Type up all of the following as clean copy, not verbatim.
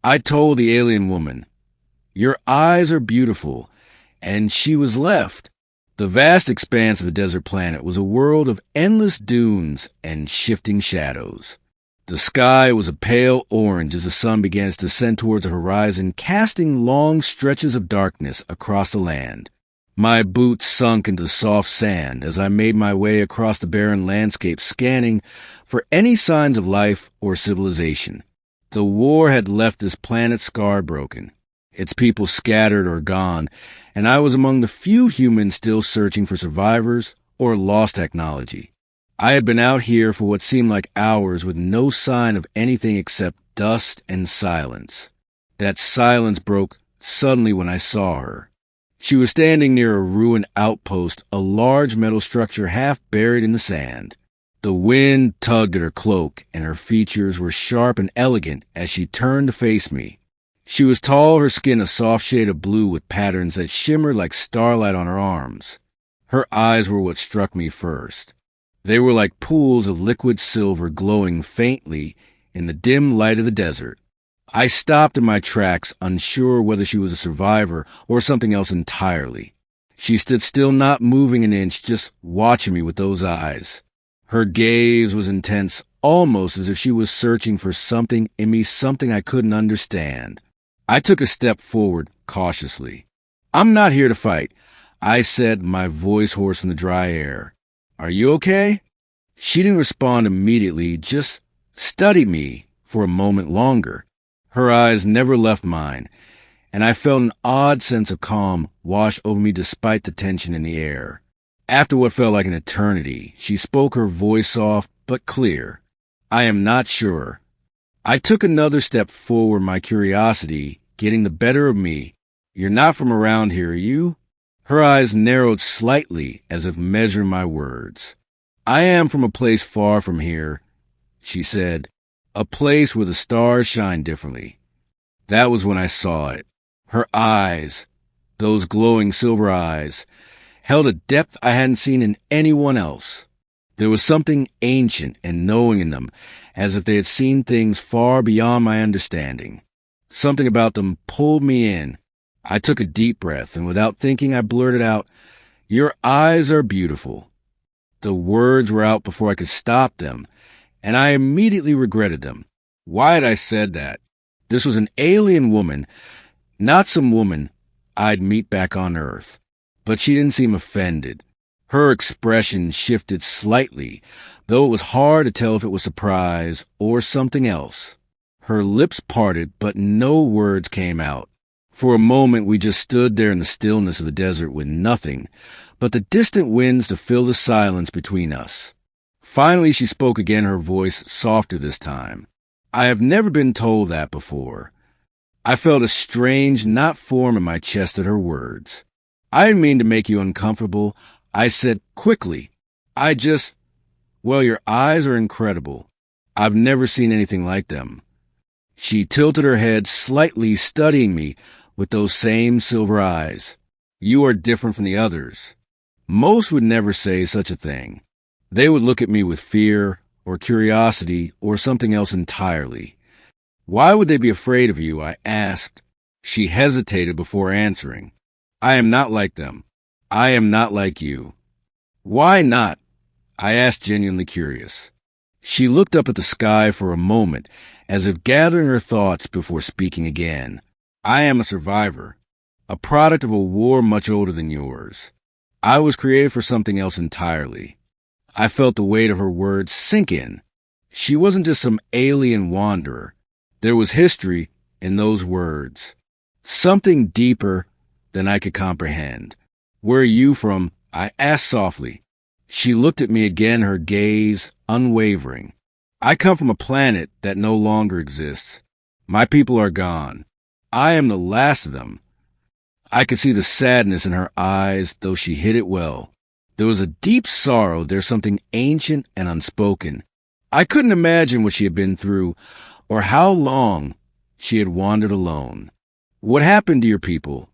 I told the alien woman, "Your eyes are beautiful," and she was left. The vast expanse of the desert planet was a world of endless dunes and shifting shadows. The sky was a pale orange as the sun began to descend towards the horizon, casting long stretches of darkness across the land. My boots sunk into soft sand as I made my way across the barren landscape, scanning for any signs of life or civilization. The war had left this planet scar-broken, its people scattered or gone, and I was among the few humans still searching for survivors or lost technology. I had been out here for what seemed like hours with no sign of anything except dust and silence. That silence broke suddenly when I saw her. She was standing near a ruined outpost, a large metal structure half buried in the sand. The wind tugged at her cloak, and her features were sharp and elegant as she turned to face me. She was tall, her skin a soft shade of blue with patterns that shimmered like starlight on her arms. Her eyes were what struck me first. They were like pools of liquid silver glowing faintly in the dim light of the desert. I stopped in my tracks, unsure whether she was a survivor or something else entirely. She stood still, not moving an inch, just watching me with those eyes. Her gaze was intense, almost as if she was searching for something in me, something I couldn't understand. I took a step forward, cautiously. "I'm not here to fight," I said, my voice hoarse from the dry air. "Are you okay?" She didn't respond immediately, just studied me for a moment longer. Her eyes never left mine, and I felt an odd sense of calm wash over me despite the tension in the air. After what felt like an eternity, she spoke, her voice soft but clear. "I am not sure." I took another step forward, my curiosity getting the better of me. "You're not from around here, are you?" Her eyes narrowed slightly as if measuring my words. "I am from a place far from here," she said. "A place where the stars shine differently." That was when I saw it. Her eyes, those glowing silver eyes, held a depth I hadn't seen in anyone else. There was something ancient and knowing in them, as if they had seen things far beyond my understanding. Something about them pulled me in. I took a deep breath, and without thinking, I blurted out, "Your eyes are beautiful." The words were out before I could stop them, and I immediately regretted them. Why had I said that? This was an alien woman, not some woman I'd meet back on Earth. But she didn't seem offended. Her expression shifted slightly, though it was hard to tell if it was surprise or something else. Her lips parted, but no words came out. For a moment, we just stood there in the stillness of the desert with nothing but the distant winds to fill the silence between us. Finally, she spoke again, her voice softer this time. I have never been told that before. I felt a strange knot form in my chest at her words. "I didn't mean to make you uncomfortable," I said quickly. Well, your eyes are incredible. I've never seen anything like them." She tilted her head slightly, studying me with those same silver eyes. "You are different from the others." Most would never say such a thing. They would look at me with fear or curiosity or something else entirely. "Why would they be afraid of you?" I asked. She hesitated before answering. "I am not like them. I am not like you." "Why not?" I asked, genuinely curious. She looked up at the sky for a moment, as if gathering her thoughts before speaking again. "I am a survivor, a product of a war much older than yours. I was created for something else entirely." I felt the weight of her words sink in. She wasn't just some alien wanderer. There was history in those words. Something deeper than I could comprehend. "Where are you from?" I asked softly. She looked at me again, her gaze unwavering. "I come from a planet that no longer exists. My people are gone. I am the last of them." I could see the sadness in her eyes, though she hid it well. There was a deep sorrow there, something ancient and unspoken. I couldn't imagine what she had been through, or how long she had wandered alone. "What happened to your people?"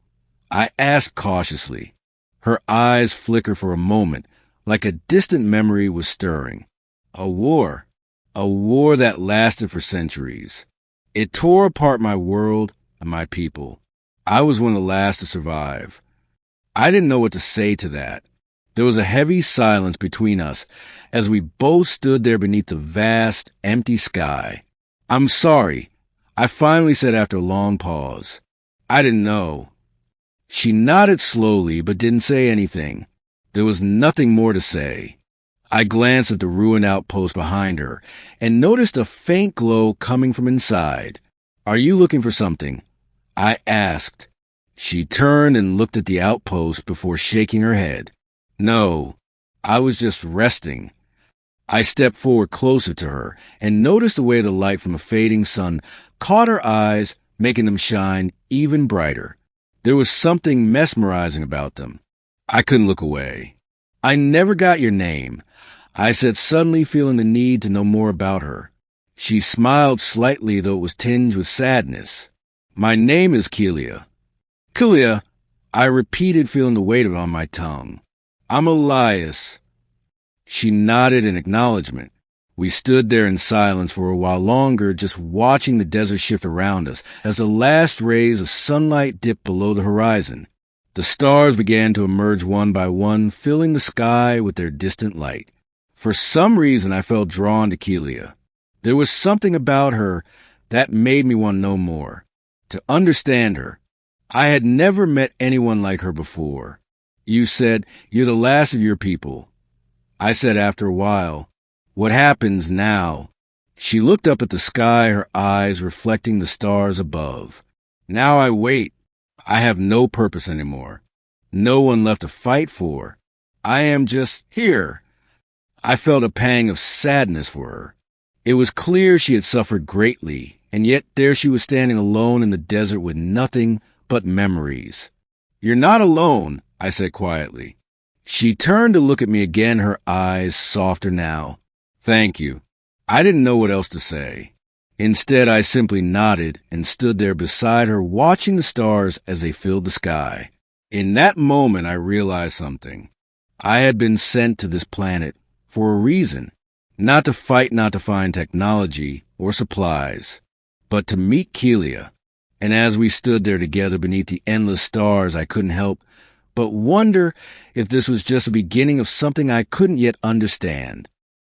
I asked cautiously. Her eyes flickered for a moment, like a distant memory was stirring. A war that lasted for centuries. It tore apart my world and my people. I was one of the last to survive. I didn't know what to say to that. There was a heavy silence between us as we both stood there beneath the vast, empty sky. "I'm sorry," I finally said after a long pause. "I didn't know." She nodded slowly but didn't say anything. There was nothing more to say. I glanced at the ruined outpost behind her and noticed a faint glow coming from inside. "Are you looking for something?" I asked. She turned and looked at the outpost before shaking her head. "No, I was just resting." I stepped forward closer to her and noticed the way the light from a fading sun caught her eyes, making them shine even brighter. There was something mesmerizing about them. I couldn't look away. "I never got your name," I said, suddenly feeling the need to know more about her. She smiled slightly, though it was tinged with sadness. "My name is Kaelia." "Kaelia," I repeated, feeling the weight of it on my tongue. "I'm Elias." She nodded in acknowledgement. We stood there in silence for a while longer, just watching the desert shift around us as the last rays of sunlight dipped below the horizon. The stars began to emerge one by one, filling the sky with their distant light. For some reason, I felt drawn to Kaelia. There was something about her that made me want to know more, to understand her. I had never met anyone like her before. "You said you're the last of your people," I said after a while. "What happens now?" She looked up at the sky, her eyes reflecting the stars above. "Now I wait. I have no purpose anymore. No one left to fight for. I am just here." I felt a pang of sadness for her. It was clear she had suffered greatly, and yet there she was standing alone in the desert with nothing but memories. "You're not alone," I said quietly. She turned to look at me again, her eyes softer now. "Thank you." I didn't know what else to say. Instead, I simply nodded and stood there beside her, watching the stars as they filled the sky. In that moment, I realized something. I had been sent to this planet for a reason. Not to fight, not to find technology or supplies, but to meet Kaelia. And as we stood there together beneath the endless stars, I couldn't help but wonder if this was just the beginning of something I couldn't yet understand.